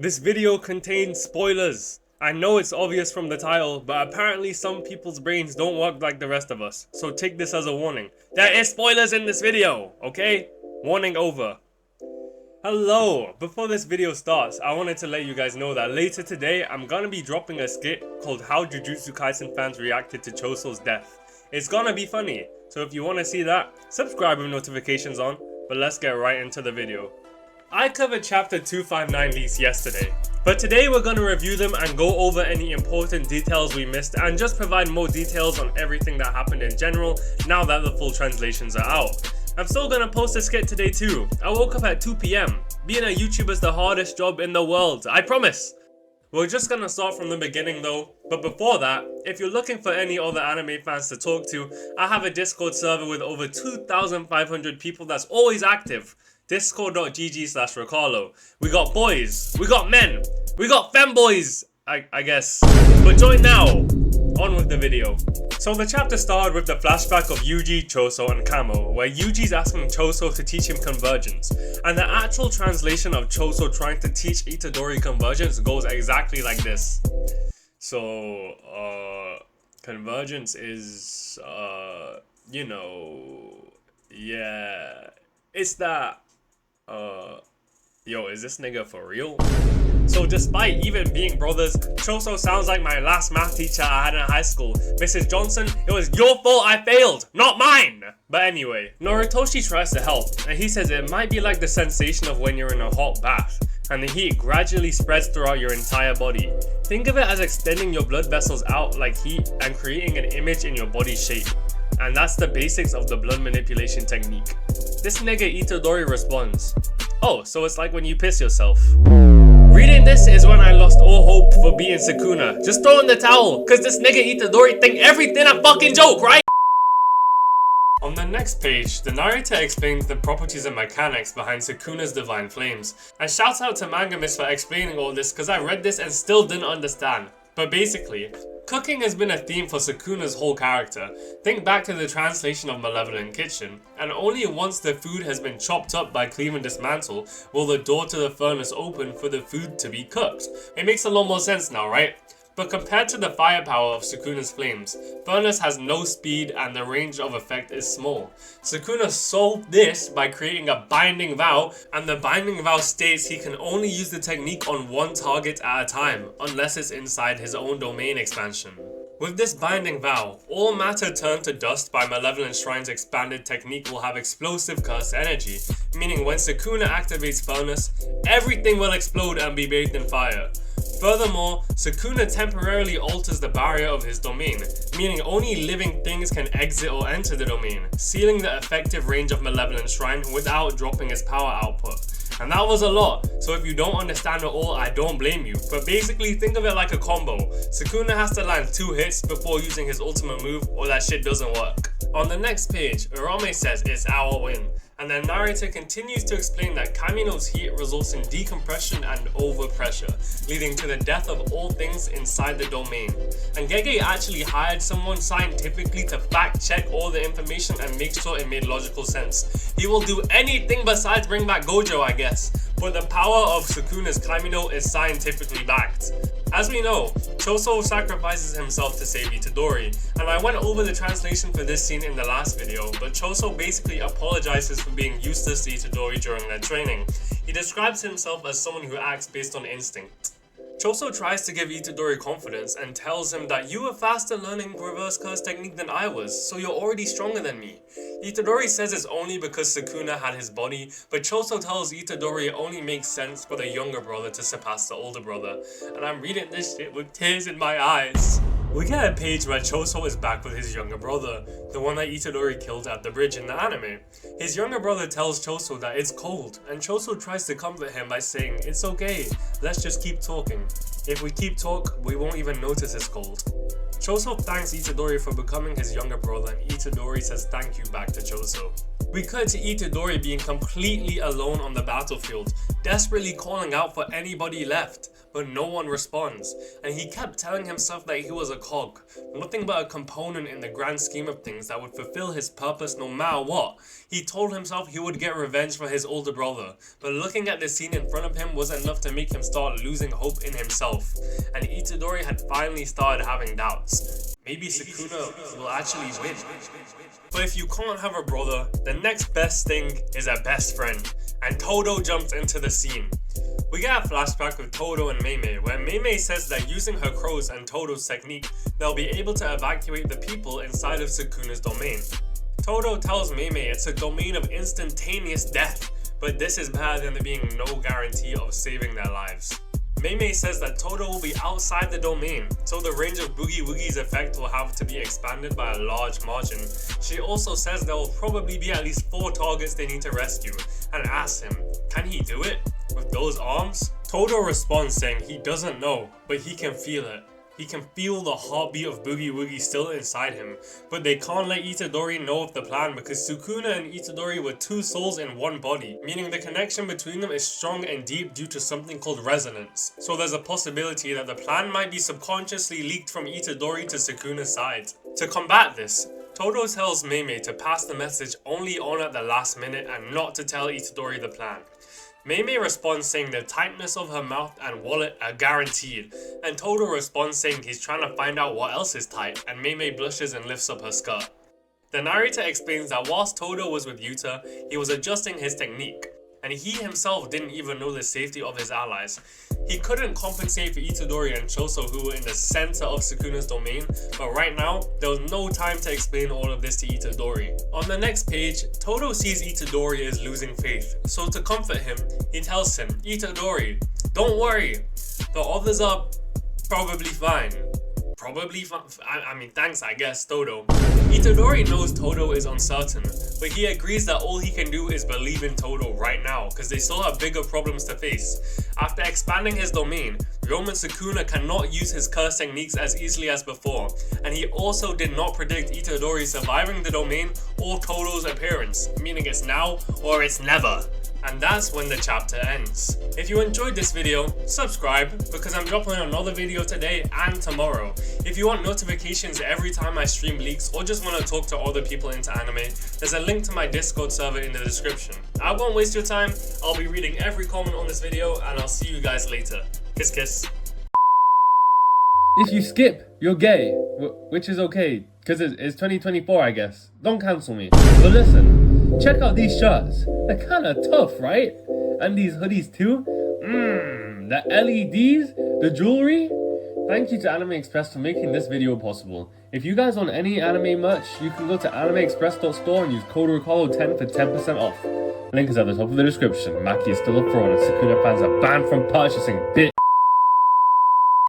This video contains spoilers. I know it's obvious from the title, but apparently some people's brains don't work like the rest of us, so take this as a warning. There is spoilers in this video, okay? Warning over. Hello! Before this video starts, I wanted to let you guys know that later today, I'm gonna be dropping a skit called How Jujutsu Kaisen Fans Reacted to Choso's Death. It's gonna be funny, so if you wanna see that, subscribe with notifications on, but let's get right into the video. I covered chapter 259 leaks yesterday, but today we're gonna review them and go over any important details we missed and just provide more details on everything that happened in general now that the full translations are out. I'm still gonna post a skit today too. I woke up at 2 PM. Being a YouTuber is the hardest job in the world, I promise. We're just gonna start from the beginning though, but before that, if you're looking for any other anime fans to talk to, I have a Discord server with over 2,500 people that's always active. Discord.gg/ricarlo. We got boys, we got men, we got femboys, I guess. But join now. On with the video. So the chapter started with the flashback of Yuji, Choso and Kamo, where Yuji's asking Choso to teach him convergence, and the actual translation of Choso trying to teach Itadori convergence goes exactly like this. So, convergence is, yeah, it's that, yo, is this nigga for real? So despite even being brothers, Choso sounds like my last math teacher I had in high school. Mrs. Johnson, it was your fault I failed, not mine! But anyway, Noritoshi tries to help, and he says it might be like the sensation of when you're in a hot bath, and the heat gradually spreads throughout your entire body. Think of it as extending your blood vessels out like heat and creating an image in your body shape. And that's the basics of the blood manipulation technique. This nigga Itadori responds, oh, so it's like when you piss yourself. Reading this is when I lost all hope for beating Sukuna. Just throw in the towel, cause this nigga Itadori think everything a fucking joke, right? On the next page, the narrator explains the properties and mechanics behind Sukuna's divine flames. And shouts out to Mangamis for explaining all this cause I read this and still didn't understand. But basically, cooking has been a theme for Sukuna's whole character. Think back to the translation of Malevolent Kitchen, and only once the food has been chopped up by Cleave and Dismantle will the door to the furnace open for the food to be cooked. It makes a lot more sense now, right? But compared to the firepower of Sukuna's flames, Furnace has no speed and the range of effect is small. Sukuna solved this by creating a binding vow, and the binding vow states he can only use the technique on one target at a time, unless it's inside his own domain expansion. With this binding vow, all matter turned to dust by Malevolent Shrine's expanded technique will have explosive curse energy, meaning when Sukuna activates Furnace, everything will explode and be bathed in fire. Furthermore, Sukuna temporarily alters the barrier of his domain, meaning only living things can exit or enter the domain, sealing the effective range of Malevolent Shrine without dropping its power output. And that was a lot, so if you don't understand it all, I don't blame you. But basically, think of it like a combo. Sukuna has to land 2 hits before using his ultimate move, or that shit doesn't work. On the next page, Urame says it's our win. And the narrator continues to explain that Kamino's heat results in decompression and overpressure, leading to the death of all things inside the domain. And Gege actually hired someone scientifically to fact check all the information and make sure it made logical sense. He will do anything besides bring back Gojo, I guess, but the power of Sukuna's Kamino is scientifically backed. As we know, Choso sacrifices himself to save Itadori, and I went over the translation for this scene in the last video, but Choso basically apologizes for being useless to Itadori during their training. He describes himself as someone who acts based on instinct. Choso tries to give Itadori confidence and tells him that you were faster learning reverse curse technique than I was, so you're already stronger than me. Itadori says it's only because Sukuna had his body, but Choso tells Itadori it only makes sense for the younger brother to surpass the older brother, and I'm reading this shit with tears in my eyes. We get a page where Choso is back with his younger brother, the one that Itadori killed at the bridge in the anime. His younger brother tells Choso that it's cold, and Choso tries to comfort him by saying, it's okay, let's just keep talking. If we keep talk, we won't even notice it's cold. Choso thanks Itadori for becoming his younger brother, and Itadori says thank you back to Choso. We cut to Itadori being completely alone on the battlefield, desperately calling out for anybody left. but no one responds, and he kept telling himself that he was a cog, nothing but a component in the grand scheme of things that would fulfill his purpose no matter what. He told himself he would get revenge for his older brother, but looking at the scene in front of him wasn't enough to make him start losing hope in himself, and Itadori had finally started having doubts. Maybe Sukuna will actually win. But if you can't have a brother, the next best thing is a best friend, and Todo jumps into the scene. We get a flashback with Todo and Mei, where Mei says that using her crows and Todo's technique, they'll be able to evacuate the people inside of Sukuna's domain. Todo tells Mei it's a domain of instantaneous death, but this is better than there being no guarantee of saving their lives. Mei says that Todo will be outside the domain, so the range of Boogie Woogie's effect will have to be expanded by a large margin. She also says there will probably be at least 4 targets they need to rescue, and asks him, can he do it? With those arms? Todo responds saying he doesn't know, but he can feel it. He can feel the heartbeat of Boogie Woogie still inside him, but they can't let Itadori know of the plan because Sukuna and Itadori were 2 souls in one body, meaning the connection between them is strong and deep due to something called resonance. So there's a possibility that the plan might be subconsciously leaked from Itadori to Sukuna's side. To combat this, Todo tells Mei to pass the message only on at the last minute and not to tell Itadori the plan. Mei responds saying the tightness of her mouth and wallet are guaranteed, and Todo responds saying he's trying to find out what else is tight, and Mei blushes and lifts up her skirt. The narrator explains that whilst Todo was with Yuta, he was adjusting his technique, and he himself didn't even know the safety of his allies. He couldn't compensate for Itadori and Choso, who were in the center of Sukuna's domain, but right now, there was no time to explain all of this to Itadori. On the next page, Todo sees Itadori is losing faith, so to comfort him, he tells him, Itadori, don't worry, the others are probably fine. I mean, thanks, I guess, Todo. Itadori knows Todo is uncertain, but he agrees that all he can do is believe in Todo right now, because they still have bigger problems to face. After expanding his domain, Roman Sukuna cannot use his curse techniques as easily as before, and he also did not predict Itadori surviving the domain or Todo's appearance, meaning it's now or it's never. And that's when the chapter ends. If you enjoyed this video, subscribe, because I'm dropping another video today and tomorrow. If you want notifications every time I stream leaks or just want to talk to other people into anime, there's a link to my Discord server in the description. I won't waste your time, I'll be reading every comment on this video, and I'll see you guys later. Kiss kiss. If you skip, you're gay, which is okay, because it's 2024 I guess. Don't cancel me. But listen, check out these shirts. They're kinda tough, right? And these hoodies too. The LEDs, the jewelry. Thank you to Anime Express for making this video possible. If you guys want any anime merch, you can go to animeexpress.store and use code ricarlo10 for 10% off. Link is at the top of the description. Maki is still a fraud and Sukuna fans are banned from purchasing, bitch.